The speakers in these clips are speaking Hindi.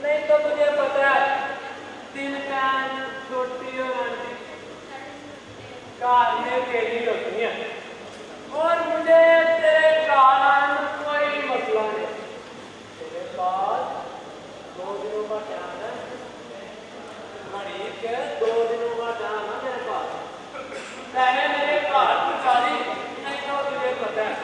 नहीं तो तुझे पता है दिल कान छोटी और आंटी कारने तेरी होती है और मुझे तेरे कारण कोई मसला नहीं। तेरे पास 2 दिनों का टाइम है, घड़ी के 2 दिनों का टाइम है मेरे पास। पहले मेरे घर पहुंचा दी, नहीं तो तुझे पता है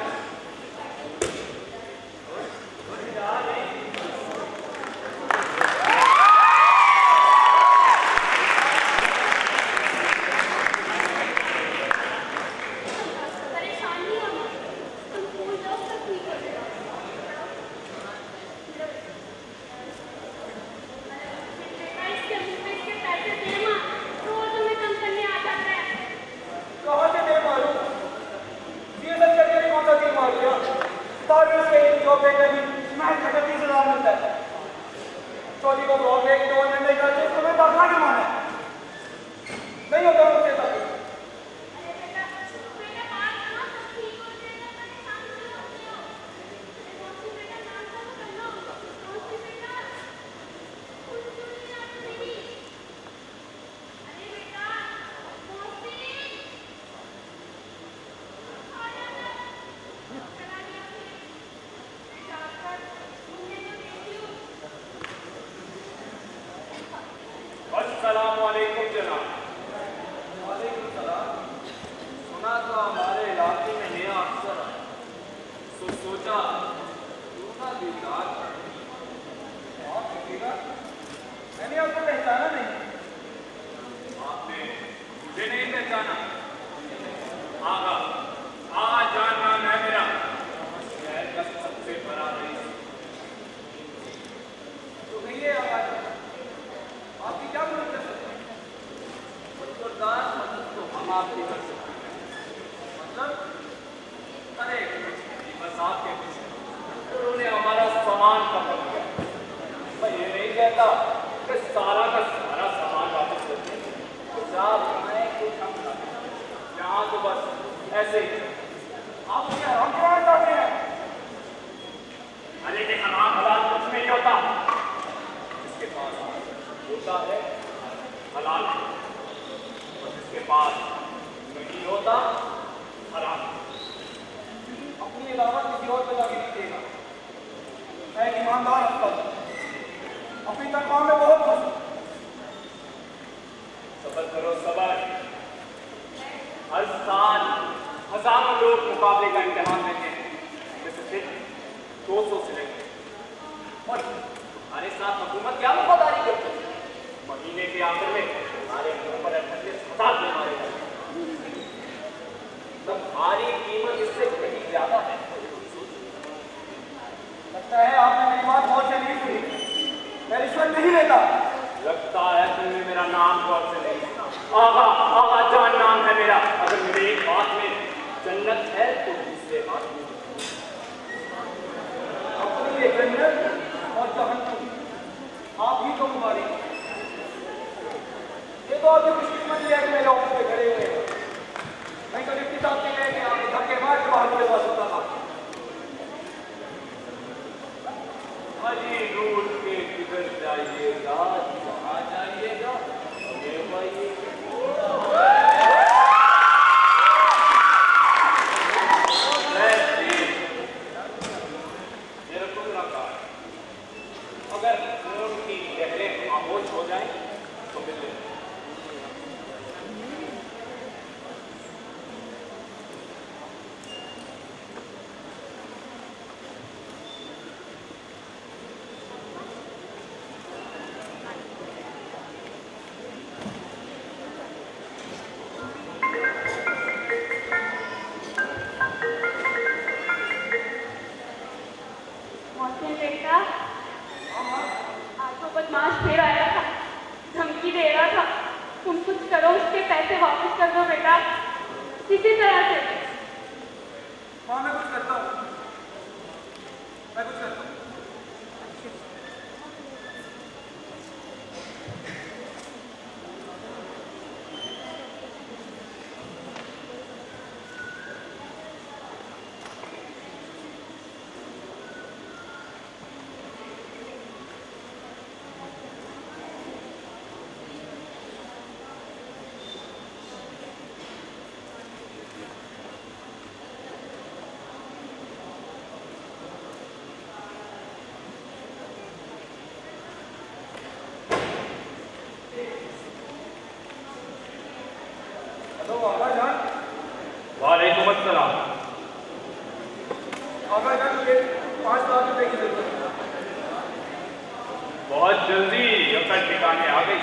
बहुत जल्दी अकड़ ठिकाने आ गई।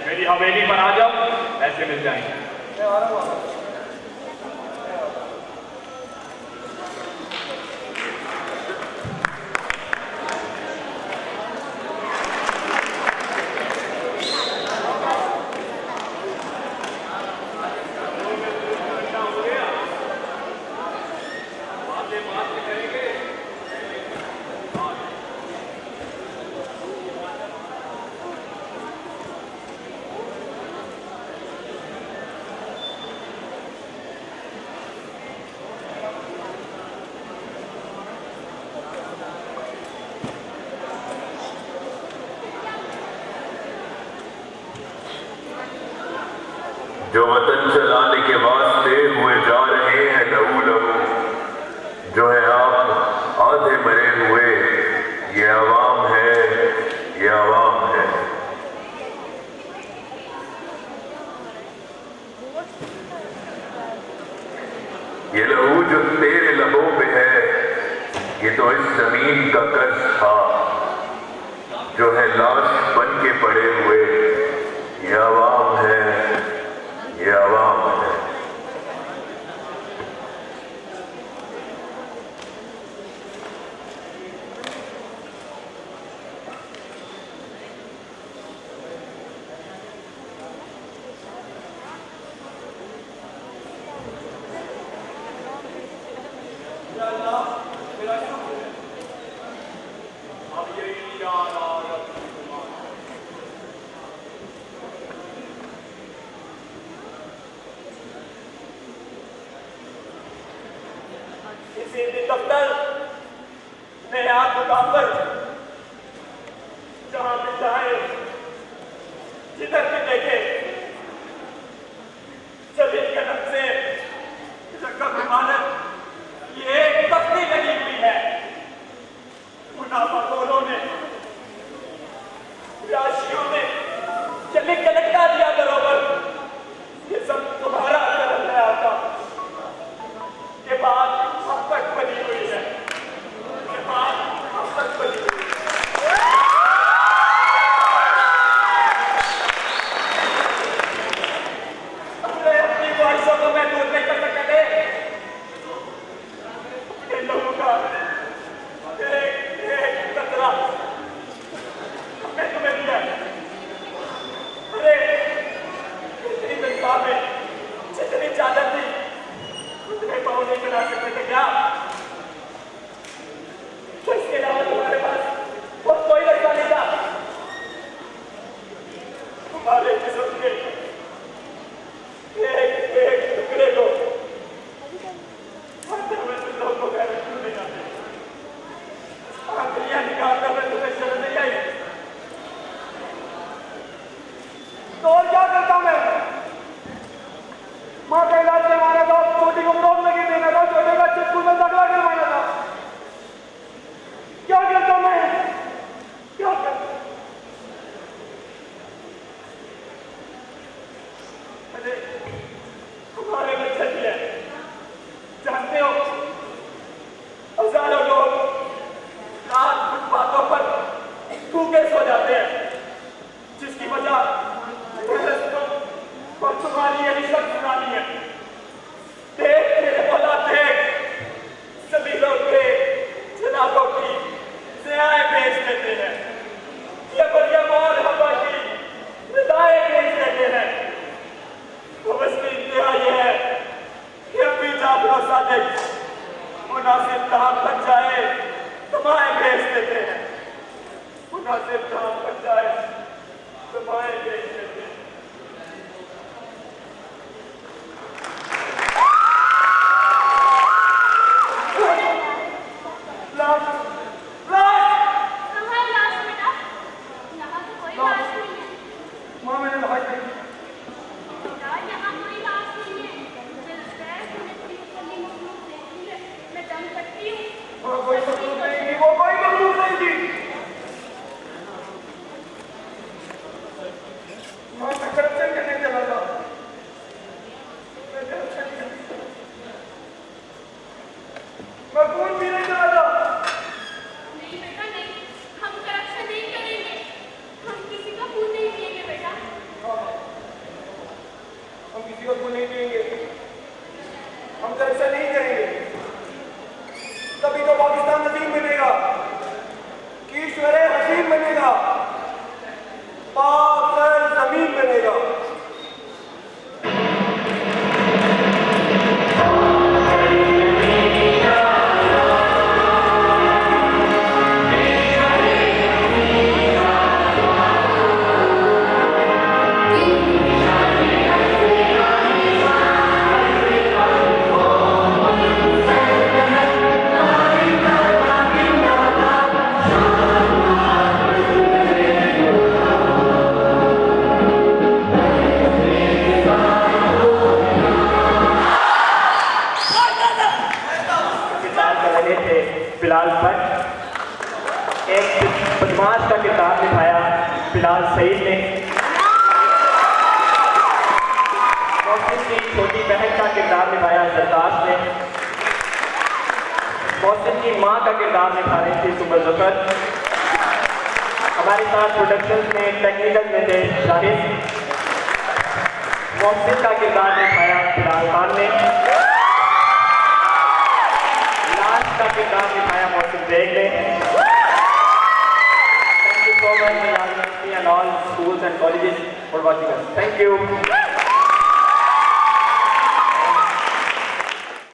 मेरी हवेली पर आ जाओ, ऐसे मिल जाएंगे। मैं आ रहा हूँ। जो वतन चलाने के वास्ते हुए जा रहे हैं लहू लहू, जो है आप आधे मरे हुए, ये आवाम है, ये आवाम है। ये लहू जो तेरे लबों पे है, ये तो इस जमीन का कर्ज था, जो है लाश बन के पड़े हुए, ये आवाम है, ये आवाम है। दफ्तर में आप दुकान पर जहां भी जाए, जिधर भी देखे, सभी कदम से रकम इमारत ये एक तख्ती लगी हुई है। मुनाफाखोरों ने, राशियों ने ये लिख के लटका दिया बरोबर, ये सब तुम्हारा करम है आपका। के बाद अब तक बनी हुई है, के बाद अब तक बनी हुई है। अपने अपनी ख्वाहिशों को मैं दूर नहीं कर सकता थे। अपने लोगों का एक एक कतरा हमने तुम्हें दिया। अरे इतनी तनख्वाह में जितनी चादर थी उतने पाँव नहीं बना सकते थे क्या? तो इसके अलावा तुम्हारे पास और कोई रास्ता नहीं था। तुम्हारे जिस्म के एक एक टुकड़े को लोगों को गैर क्यों नहीं आते? आखिरियां निकालकर मैं तुम्हें शर्म नहीं आई तो और क्या करता मैं? माँ का इलाज करवाना था, छोटी को ब्रोक लगी देना था, छोटे का स्कूल में दाखिला करवाना था। क्या करता मैं? क्या करता? अरे हमारे बच्चे भी हैं, जानते हो हजारों लोग रात फुटपाथों पर भूखे सो जाते हैं, जिसकी वजह और तुम्हारी यही सब सुनानी है। देख मेरे बोला, देख सभी लोग के जनाबों की ज़ियाएं बेच देते हैं, ये मरियम और हवा की रिदाएं बेच देते हैं। तो बस की इंतहा ये है कि अभी जाफर सादिक मुनासिब दाम बन जाए तुम्हारे बेच देते हैं, मुनासिब दाम बन जाए तुम्हारे बेच देते हैं। मैं खून पीने चला था। बने थे बिलाल भट्ट। एक बदमाश का किरदार निभाया बिलाल सईद ने। मोहसिन की छोटी बहन का किरदार निभाया जरदाश ने। मोहसिन की माँ का किरदार निभा रही थी सुमर जफर। हमारे साथ प्रोडक्शन में टेक्निकल में थे शाहिद। मोहसिन का किरदार निभाया बिलाल खान ने। लास्ट का किरदार निभाया मोहसिन बेग ने। Thank you so much, University and all schools and colleges for watching us. Thank you.